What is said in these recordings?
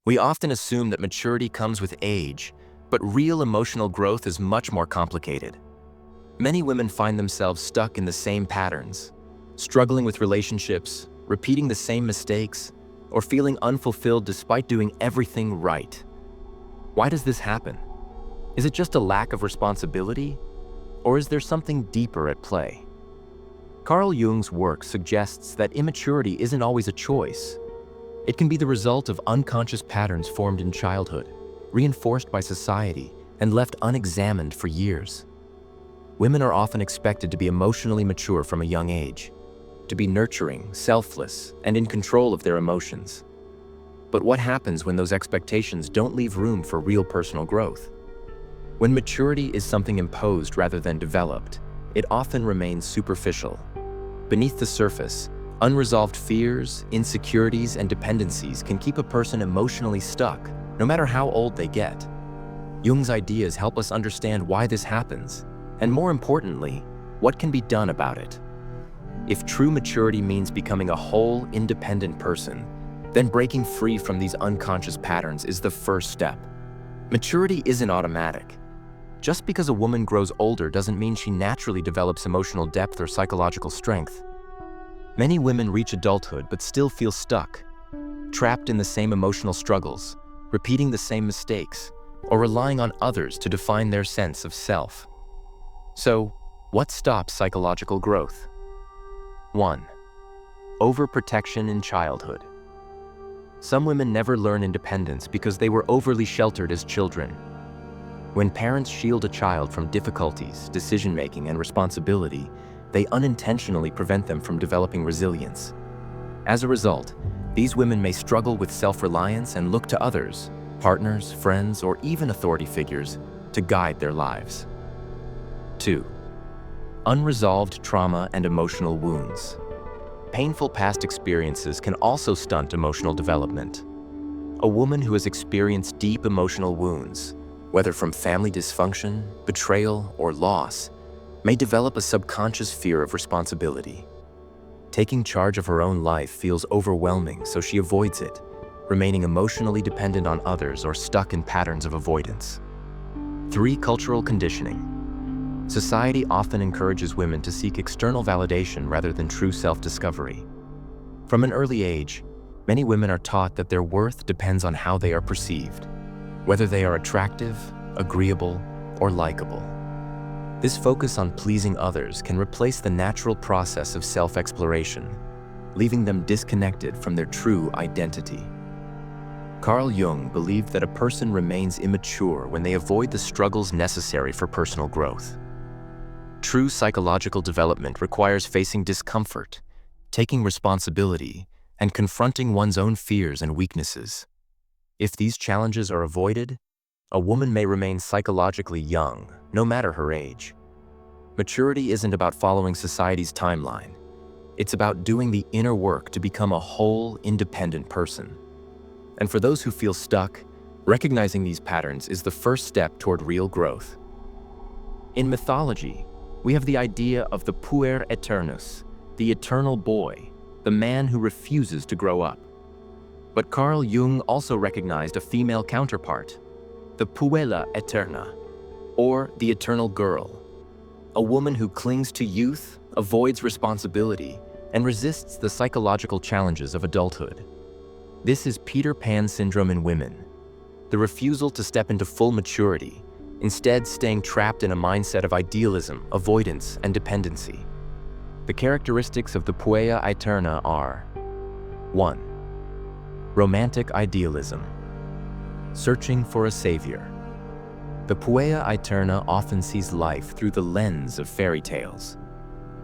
We often assume that maturity comes with age, but real emotional growth is much more complicated. Many women find themselves stuck in the same patterns, struggling with relationships, repeating the same mistakes, or feeling unfulfilled despite doing everything right. Why does this happen? Is it just a lack of responsibility, or is there something deeper at play? Carl Jung's work suggests that immaturity isn't always a choice. It can be the result of unconscious patterns formed in childhood, reinforced by society, and left unexamined for years. Women are often expected to be emotionally mature from a young age, to be nurturing, selfless, and in control of their emotions. But what happens when those expectations don't leave room for real personal growth? When maturity is something imposed rather than developed, it often remains superficial. Beneath the surface, unresolved fears, insecurities, and dependencies can keep a person emotionally stuck, no matter how old they get. Jung's ideas help us understand why this happens, and more importantly, what can be done about it. If true maturity means becoming a whole, independent person, then breaking free from these unconscious patterns is the first step. Maturity isn't automatic. Just because a woman grows older doesn't mean she naturally develops emotional depth or psychological strength. Many women reach adulthood but still feel stuck, trapped in the same emotional struggles, repeating the same mistakes, or relying on others to define their sense of self. So, what stops psychological growth? 1. Overprotection in childhood. Some women never learn independence because they were overly sheltered as children. When parents shield a child from difficulties, decision-making, and responsibility, they unintentionally prevent them from developing resilience. As a result, these women may struggle with self-reliance and look to others, partners, friends, or even authority figures, to guide their lives. 2. Unresolved trauma and emotional wounds. Painful past experiences can also stunt emotional development. A woman who has experienced deep emotional wounds, whether from family dysfunction, betrayal, or loss, may develop a subconscious fear of responsibility. Taking charge of her own life feels overwhelming, so she avoids it, remaining emotionally dependent on others or stuck in patterns of avoidance. 3. Cultural conditioning. Society often encourages women to seek external validation rather than true self-discovery. From an early age, many women are taught that their worth depends on how they are perceived, whether they are attractive, agreeable, or likable. This focus on pleasing others can replace the natural process of self-exploration, leaving them disconnected from their true identity. Carl Jung believed that a person remains immature when they avoid the struggles necessary for personal growth. True psychological development requires facing discomfort, taking responsibility, and confronting one's own fears and weaknesses. If these challenges are avoided, a woman may remain psychologically young, no matter her age. Maturity isn't about following society's timeline. It's about doing the inner work to become a whole, independent person. And for those who feel stuck, recognizing these patterns is the first step toward real growth. In mythology, we have the idea of the Puella Aeterna, the eternal boy, the man who refuses to grow up. But Carl Jung also recognized a female counterpart, the Puella Aeterna, or the eternal girl, a woman who clings to youth, avoids responsibility, and resists the psychological challenges of adulthood. This is Peter Pan syndrome in women, the refusal to step into full maturity, instead staying trapped in a mindset of idealism, avoidance, and dependency. The characteristics of the Puella Aeterna are: 1. Romantic idealism. Searching for a savior. The Puella Aeterna often sees life through the lens of fairy tales,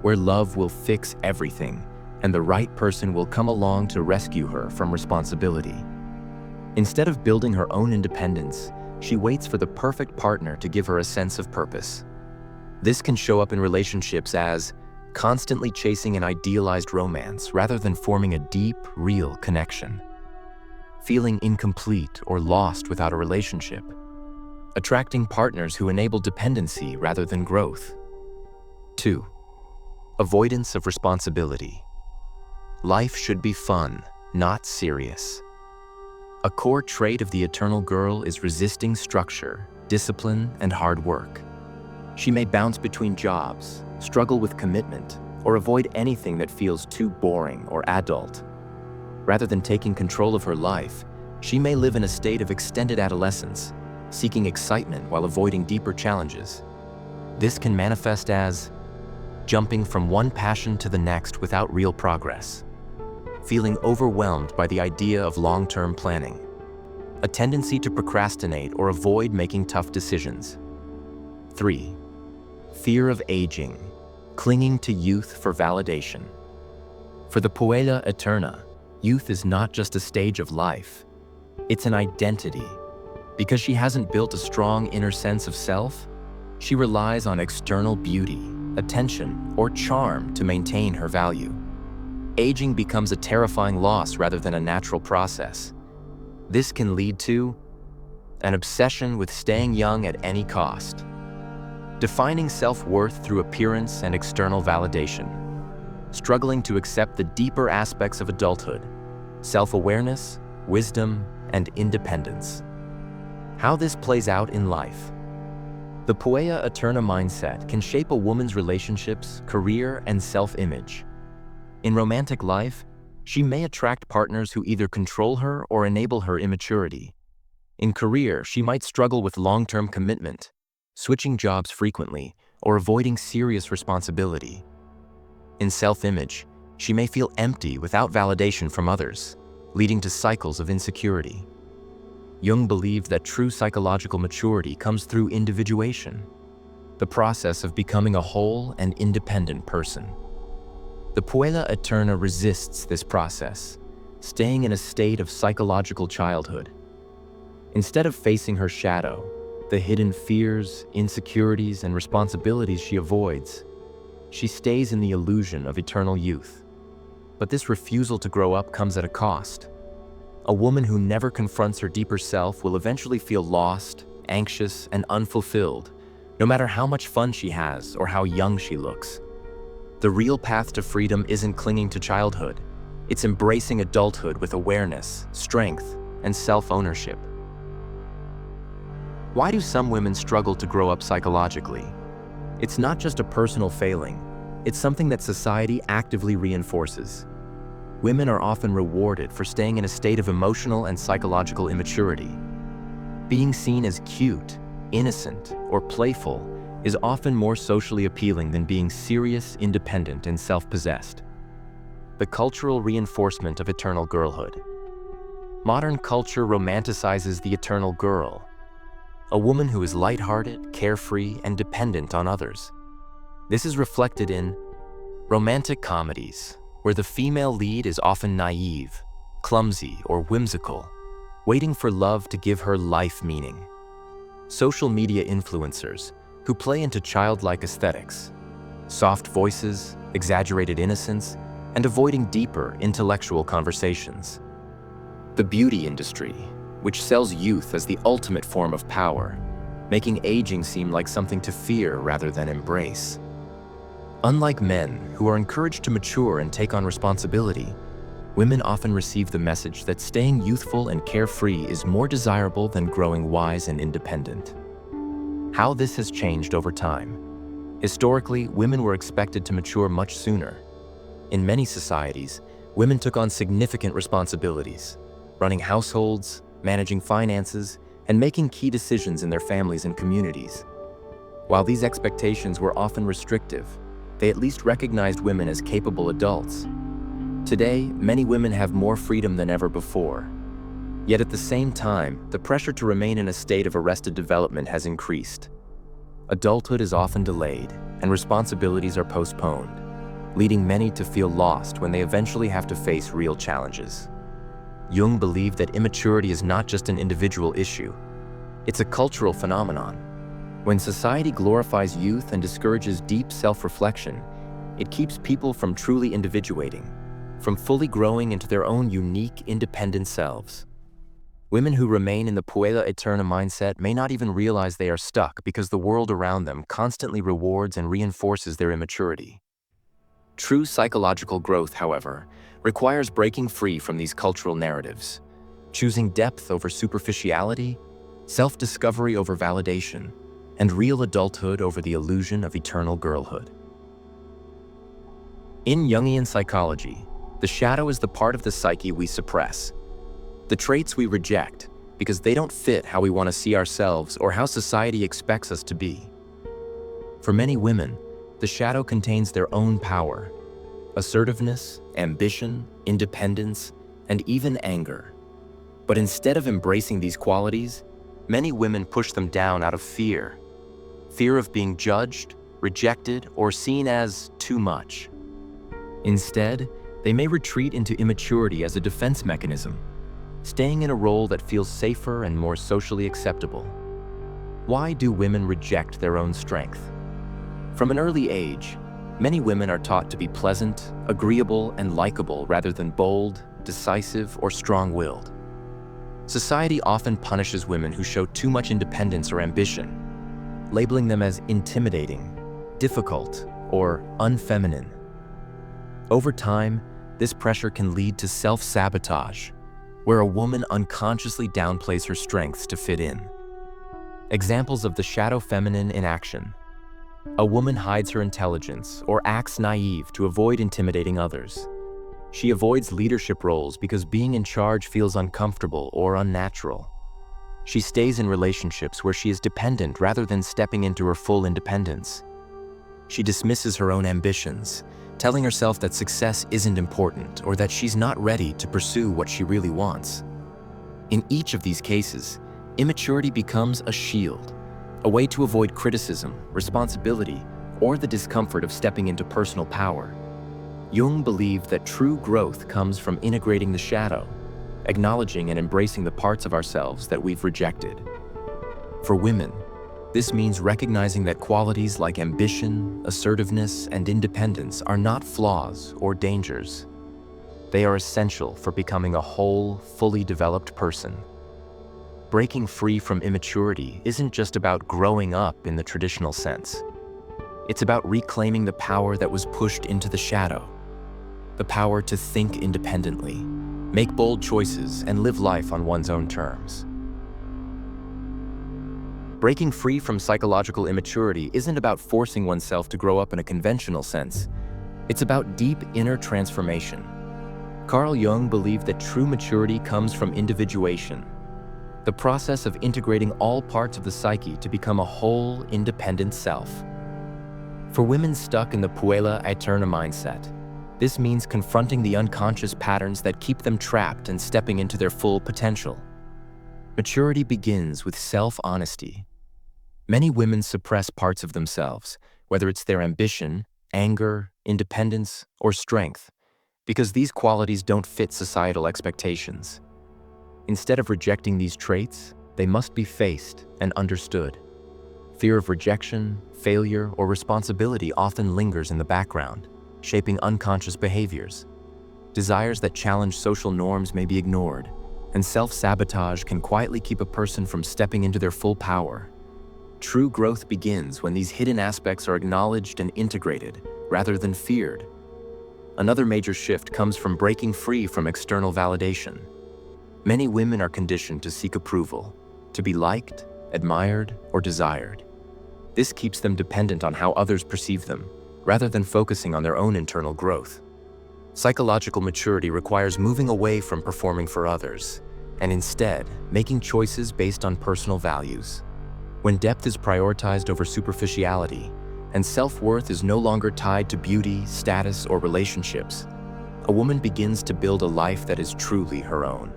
where love will fix everything and the right person will come along to rescue her from responsibility. Instead of building her own independence, she waits for the perfect partner to give her a sense of purpose. This can show up in relationships as constantly chasing an idealized romance rather than forming a deep, real connection. Feeling incomplete or lost without a relationship. Attracting partners who enable dependency rather than growth. 2. Avoidance of responsibility. Life should be fun, not serious. A core trait of the eternal girl is resisting structure, discipline, and hard work. She may bounce between jobs, struggle with commitment, or avoid anything that feels too boring or adult. Rather than taking control of her life, she may live in a state of extended adolescence, seeking excitement while avoiding deeper challenges. This can manifest as jumping from one passion to the next without real progress, feeling overwhelmed by the idea of long-term planning, a tendency to procrastinate or avoid making tough decisions. 3. Fear of aging, clinging to youth for validation. For the Puella Aeterna, youth is not just a stage of life, it's an identity. Because she hasn't built a strong inner sense of self, she relies on external beauty, attention, or charm to maintain her value. Aging becomes a terrifying loss rather than a natural process. This can lead to an obsession with staying young at any cost, defining self-worth through appearance and external validation, struggling to accept the deeper aspects of adulthood, self-awareness, wisdom, and independence. How this plays out in life. The Puella Aeterna mindset can shape a woman's relationships, career, and self-image. In romantic life, she may attract partners who either control her or enable her immaturity. In career, she might struggle with long-term commitment, switching jobs frequently, or avoiding serious responsibility. In self-image, she may feel empty without validation from others, leading to cycles of insecurity. Jung believed that true psychological maturity comes through individuation, the process of becoming a whole and independent person. The Puella Aeterna resists this process, staying in a state of psychological childhood. Instead of facing her shadow, the hidden fears, insecurities, and responsibilities she avoids, she stays in the illusion of eternal youth. But this refusal to grow up comes at a cost. A woman who never confronts her deeper self will eventually feel lost, anxious, and unfulfilled, no matter how much fun she has or how young she looks. The real path to freedom isn't clinging to childhood. It's embracing adulthood with awareness, strength, and self-ownership. Why do some women struggle to grow up psychologically? It's not just a personal failing. It's something that society actively reinforces. Women are often rewarded for staying in a state of emotional and psychological immaturity. Being seen as cute, innocent, or playful is often more socially appealing than being serious, independent, and self-possessed. The cultural reinforcement of eternal girlhood. Modern culture romanticizes the eternal girl, a woman who is lighthearted, carefree, and dependent on others. This is reflected in romantic comedies, where the female lead is often naive, clumsy, or whimsical, waiting for love to give her life meaning. Social media influencers, who play into childlike aesthetics, soft voices, exaggerated innocence, and avoiding deeper intellectual conversations. The beauty industry, which sells youth as the ultimate form of power, making aging seem like something to fear rather than embrace. Unlike men, who are encouraged to mature and take on responsibility, women often receive the message that staying youthful and carefree is more desirable than growing wise and independent. How this has changed over time. Historically, women were expected to mature much sooner. In many societies, women took on significant responsibilities, running households, managing finances, and making key decisions in their families and communities. While these expectations were often restrictive, they at least recognized women as capable adults. Today, many women have more freedom than ever before. Yet at the same time, the pressure to remain in a state of arrested development has increased. Adulthood is often delayed, and responsibilities are postponed, leading many to feel lost when they eventually have to face real challenges. Jung believed that immaturity is not just an individual issue, it's a cultural phenomenon. When society glorifies youth and discourages deep self-reflection, it keeps people from truly individuating, from fully growing into their own unique, independent selves. Women who remain in the Puella Aeterna mindset may not even realize they are stuck because the world around them constantly rewards and reinforces their immaturity. True psychological growth, however, requires breaking free from these cultural narratives. choosing depth over superficiality, self-discovery over validation, and real adulthood over the illusion of eternal girlhood. In Jungian psychology, the shadow is the part of the psyche we suppress, the traits we reject because they don't fit how we want to see ourselves or how society expects us to be. For many women, the shadow contains their own power, assertiveness, ambition, independence, and even anger. But instead of embracing these qualities, many women push them down out of fear. Fear of being judged, rejected, or seen as too much. Instead, they may retreat into immaturity as a defense mechanism, staying in a role that feels safer and more socially acceptable. Why do women reject their own strength? From an early age, many women are taught to be pleasant, agreeable, and likable rather than bold, decisive, or strong-willed. Society often punishes women who show too much independence or ambition, labeling them as intimidating, difficult, or unfeminine. Over time, this pressure can lead to self-sabotage, where a woman unconsciously downplays her strengths to fit in. Examples of the shadow feminine in action. A woman hides her intelligence or acts naive to avoid intimidating others. She avoids leadership roles because being in charge feels uncomfortable or unnatural. She stays in relationships where she is dependent rather than stepping into her full independence. She dismisses her own ambitions, telling herself that success isn't important or that she's not ready to pursue what she really wants. In each of these cases, immaturity becomes a shield, a way to avoid criticism, responsibility, or the discomfort of stepping into personal power. Jung believed that true growth comes from integrating the shadow, acknowledging and embracing the parts of ourselves that we've rejected. For women, this means recognizing that qualities like ambition, assertiveness, and independence are not flaws or dangers. They are essential for becoming a whole, fully developed person. Breaking free from immaturity isn't just about growing up in the traditional sense. It's about reclaiming the power that was pushed into the shadow. The power to think independently, make bold choices, and live life on one's own terms. Breaking free from psychological immaturity isn't about forcing oneself to grow up in a conventional sense. It's about deep inner transformation. Carl Jung believed that true maturity comes from individuation, the process of integrating all parts of the psyche to become a whole, independent self. For women stuck in the Puella Aeterna mindset, this means confronting the unconscious patterns that keep them trapped and stepping into their full potential. Maturity begins with self-honesty. Many women suppress parts of themselves, whether it's their ambition, anger, independence, or strength, because these qualities don't fit societal expectations. Instead of rejecting these traits, they must be faced and understood. Fear of rejection, failure, or responsibility often lingers in the background, shaping unconscious behaviors. Desires that challenge social norms may be ignored, and self-sabotage can quietly keep a person from stepping into their full power. True growth begins when these hidden aspects are acknowledged and integrated, rather than feared. Another major shift comes from breaking free from external validation. Many women are conditioned to seek approval, to be liked, admired, or desired. This keeps them dependent on how others perceive them, rather than focusing on their own internal growth. Psychological maturity requires moving away from performing for others, and instead making choices based on personal values. When depth is prioritized over superficiality, and self-worth is no longer tied to beauty, status, or relationships, a woman begins to build a life that is truly her own.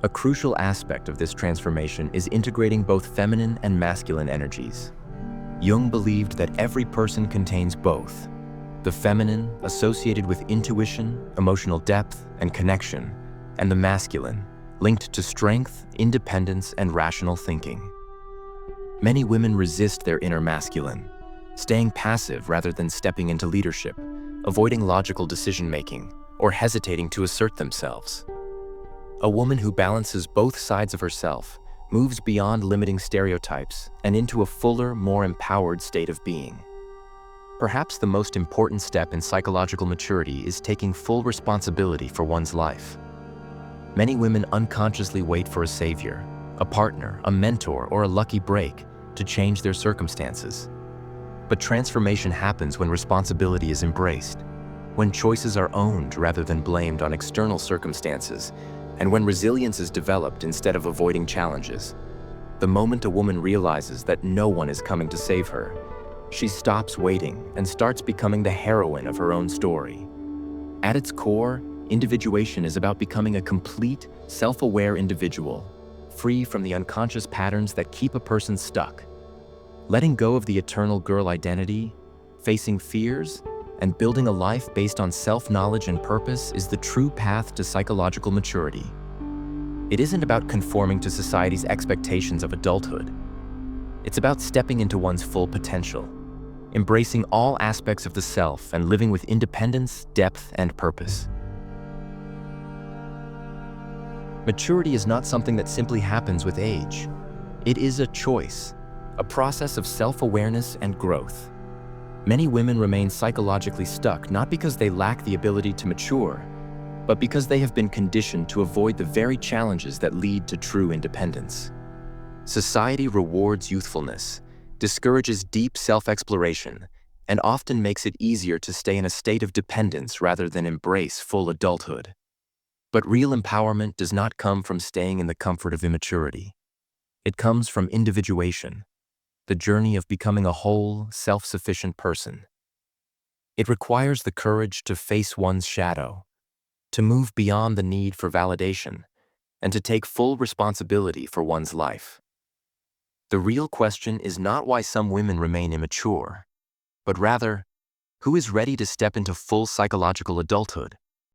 A crucial aspect of this transformation is integrating both feminine and masculine energies. Jung believed that every person contains both. The feminine, associated with intuition, emotional depth, and connection, and the masculine, linked to strength, independence, and rational thinking. Many women resist their inner masculine, staying passive rather than stepping into leadership, avoiding logical decision-making, or hesitating to assert themselves. A woman who balances both sides of herself moves beyond limiting stereotypes and into a fuller, more empowered state of being. Perhaps the most important step in psychological maturity is taking full responsibility for one's life. Many women unconsciously wait for a savior, a partner, a mentor, or a lucky break to change their circumstances. But transformation happens when responsibility is embraced, when choices are owned rather than blamed on external circumstances, and when resilience is developed instead of avoiding challenges. The moment a woman realizes that no one is coming to save her, she stops waiting and starts becoming the heroine of her own story. At its core, individuation is about becoming a complete, self-aware individual, free from the unconscious patterns that keep a person stuck. Letting go of the eternal girl identity, facing fears, and building a life based on self-knowledge and purpose is the true path to psychological maturity. It isn't about conforming to society's expectations of adulthood. It's about stepping into one's full potential, embracing all aspects of the self and living with independence, depth, and purpose. Maturity is not something that simply happens with age. It is a choice, a process of self-awareness and growth. Many women remain psychologically stuck not because they lack the ability to mature, but because they have been conditioned to avoid the very challenges that lead to true independence. Society rewards youthfulness, discourages deep self-exploration, and often makes it easier to stay in a state of dependence rather than embrace full adulthood. But real empowerment does not come from staying in the comfort of immaturity. It comes from individuation, the journey of becoming a whole, self-sufficient person. It requires the courage to face one's shadow, to move beyond the need for validation, and to take full responsibility for one's life. The real question is not why some women remain immature, but rather, who is ready to step into full psychological adulthood?